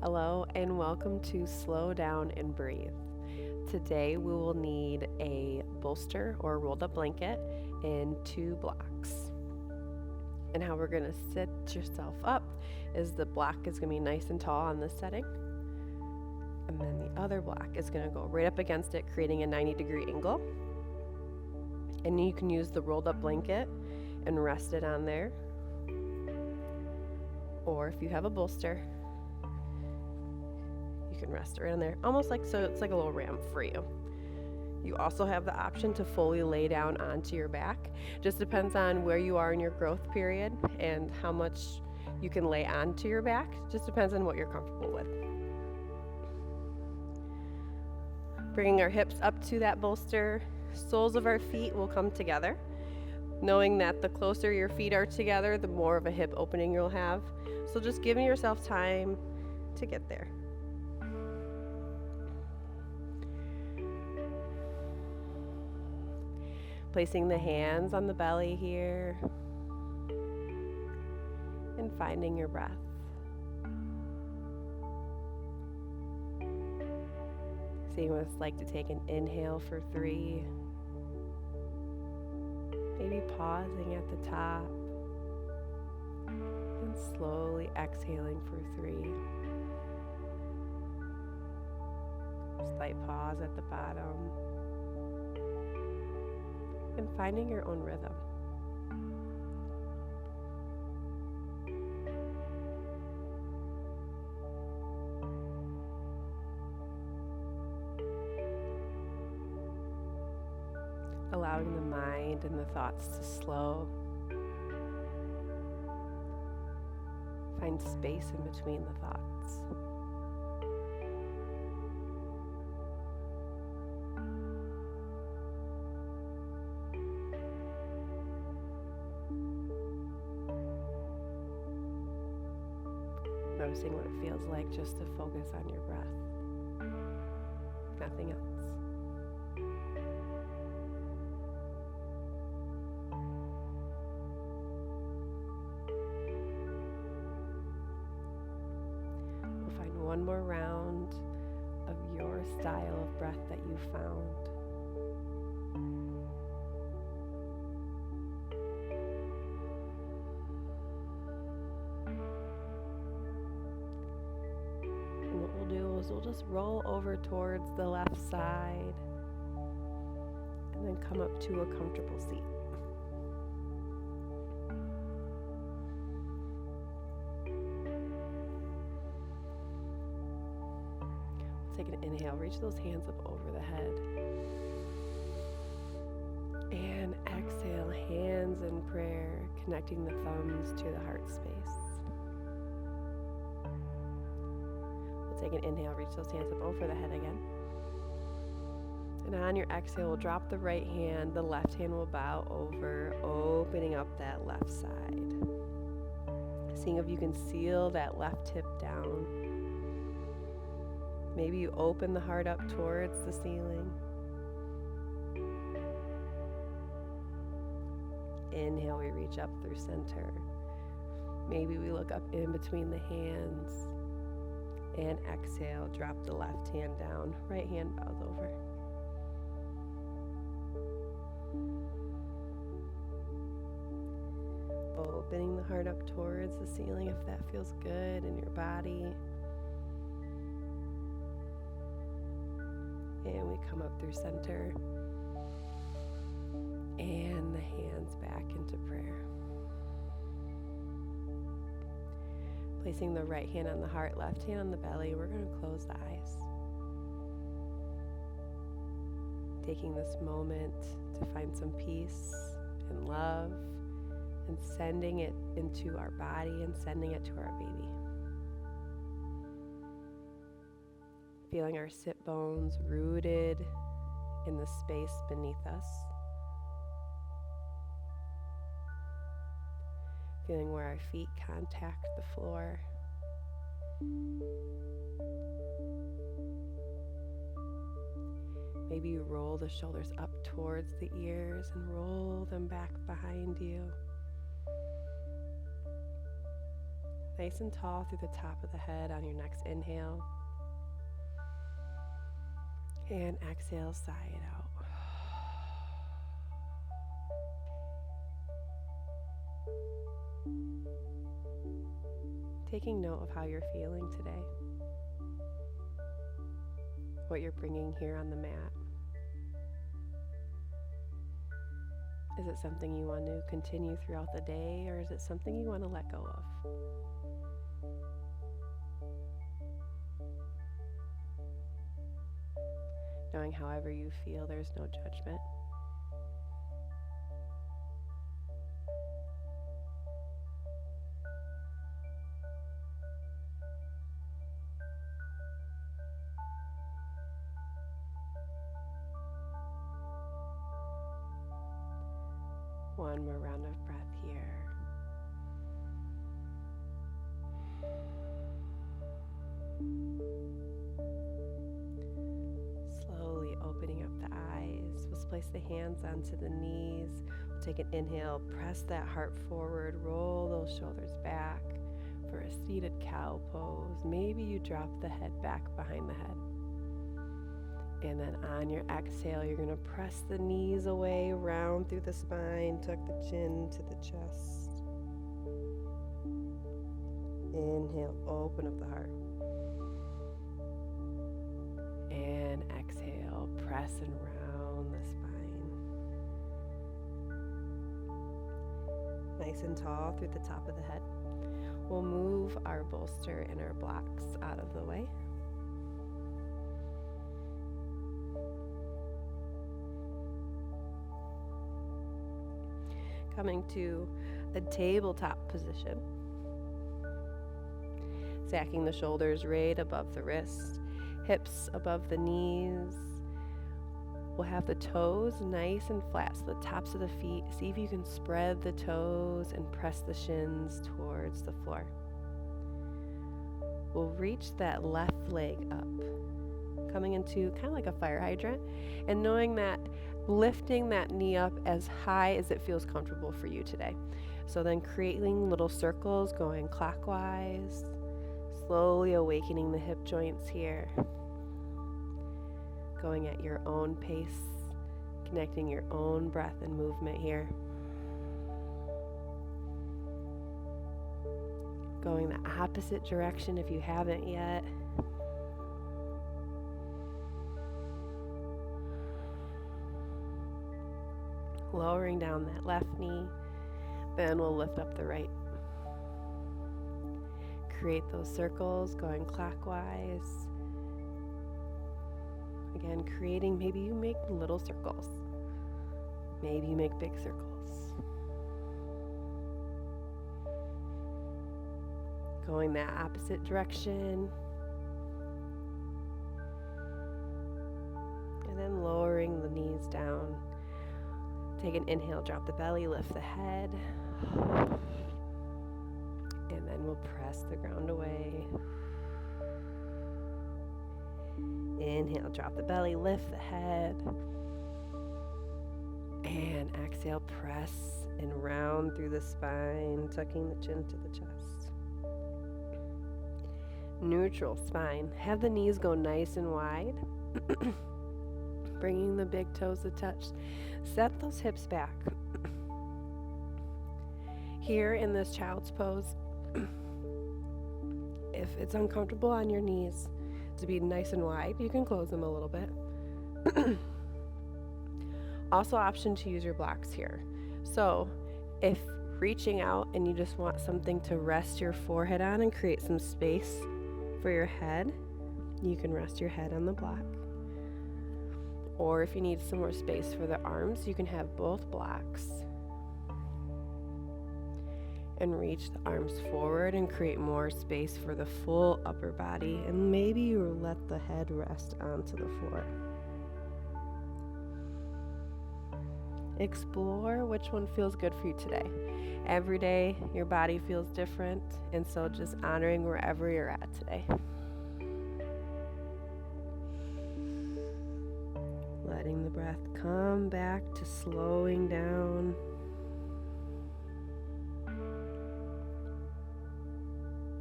Hello and welcome to Slow Down and Breathe. Today we will need a bolster or rolled up blanket and 2 blocks. And how we're going to sit yourself up is the block is going to be nice and tall on this setting. And then the other block is going to go right up against it, creating a 90-degree angle. And you can use the rolled up blanket and rest it on there. Or if you have a bolster, you can rest it right on there, almost like so it's like a little ramp for you. You also have the option to fully lay down onto your back. Just depends on where you are in your growth period and how much you can lay onto your back. Just depends on what you're comfortable with. Bringing our hips up to that bolster, soles of our feet will come together. Knowing that the closer your feet are together, the more of a hip opening you'll have. So just giving yourself time to get there. Placing the hands on the belly here and finding your breath. Seeing what it's like to take an inhale for 3. Maybe pausing at the top and slowly exhaling for 3. Slight pause at the bottom. And finding your own rhythm. Allowing the mind and the thoughts to slow. Find space in between the thoughts. Noticing what it feels like just to focus on your breath. Nothing else. We'll find one more round of your style of breath that you found. We'll just roll over towards the left side and then come up to a comfortable seat. Take an inhale, reach those hands up over the head. And exhale, hands in prayer, connecting the thumbs to the heart space. Take an inhale, reach those hands up over the head again. And on your exhale, we'll drop the right hand, the left hand will bow over, opening up that left side. Seeing if you can seal that left hip down. Maybe you open the heart up towards the ceiling. Inhale, we reach up through center. Maybe we look up in between the hands. And exhale, drop the left hand down, right hand bows over. Opening the heart up towards the ceiling if that feels good in your body. And we come up through center. And the hands back into prayer. Placing the right hand on the heart, left hand on the belly, we're going to close the eyes. Taking this moment to find some peace and love and sending it into our body and sending it to our baby. Feeling our sit bones rooted in the space beneath us. Feeling where our feet contact the floor. Maybe you roll the shoulders up towards the ears and roll them back behind you. Nice and tall through the top of the head on your next inhale. And exhale, sigh it out. Taking note of how you're feeling today, what you're bringing here on the mat. Is it something you want to continue throughout the day, or is it something you want to let go of? Knowing however you feel, there's no judgment. One more round of breath here. Slowly opening up the eyes. Let's place the hands onto the knees. We'll take an inhale, press that heart forward, roll those shoulders back for a seated cow pose. Maybe you drop the head back behind the head. And then on your exhale, you're going to press the knees away, round through the spine, tuck the chin to the chest. Inhale, open up the heart. And exhale, press and round the spine. Nice and tall through the top of the head. We'll move our bolster and our blocks out of the way. Coming to a tabletop position. Stacking the shoulders right above the wrist, hips above the knees. We'll have the toes nice and flat, so the tops of the feet. See if you can spread the toes and press the shins towards the floor. We'll reach that left leg up, coming into kind of like a fire hydrant, and knowing that lifting that knee up as high as it feels comfortable for you today. So then creating little circles going clockwise, slowly awakening the hip joints here, going at your own pace, connecting your own breath and movement here. Going the opposite direction if you haven't yet. Lowering down that left knee, then we'll lift up the right. Create those circles going clockwise. Again, creating, maybe you make little circles. Maybe you make big circles. Going that opposite direction. And then lowering the knees down. Take an inhale, drop the belly, lift the head. And then we'll press the ground away. Inhale, drop the belly, lift the head. And exhale, press and round through the spine, tucking the chin to the chest. Neutral spine. Have the knees go nice and wide. Bringing the big toes to touch. Set those hips back. Here in this child's pose, if it's uncomfortable on your knees to be nice and wide, you can close them a little bit. Also option to use your blocks here. So if reaching out and you just want something to rest your forehead on and create some space for your head, you can rest your head on the block. Or if you need some more space for the arms, you can have both blocks. And reach the arms forward and create more space for the full upper body. And maybe you let the head rest onto the floor. Explore which one feels good for you today. Every day, your body feels different. And so just honoring wherever you're at today. Letting the breath come back to slowing down.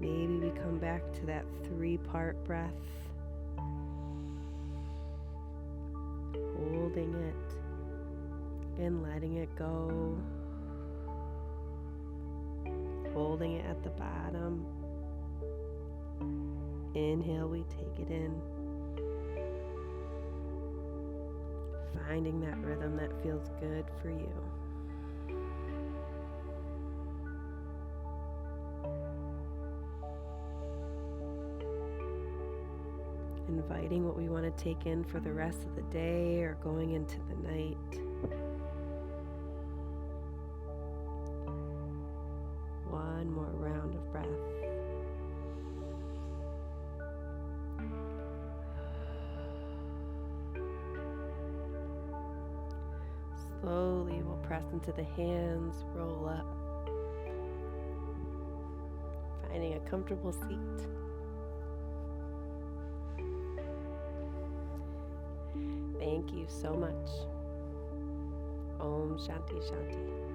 Maybe we come back to that 3-part breath, holding it and letting it go, holding it at the bottom. Inhale, we take it in, finding that rhythm that feels good for you. Inviting what we want to take in for the rest of the day or going into the night. One more round of breath. Slowly we'll press into the hands, roll up, finding a comfortable seat. Thank you so much. Om Shanti Shanti.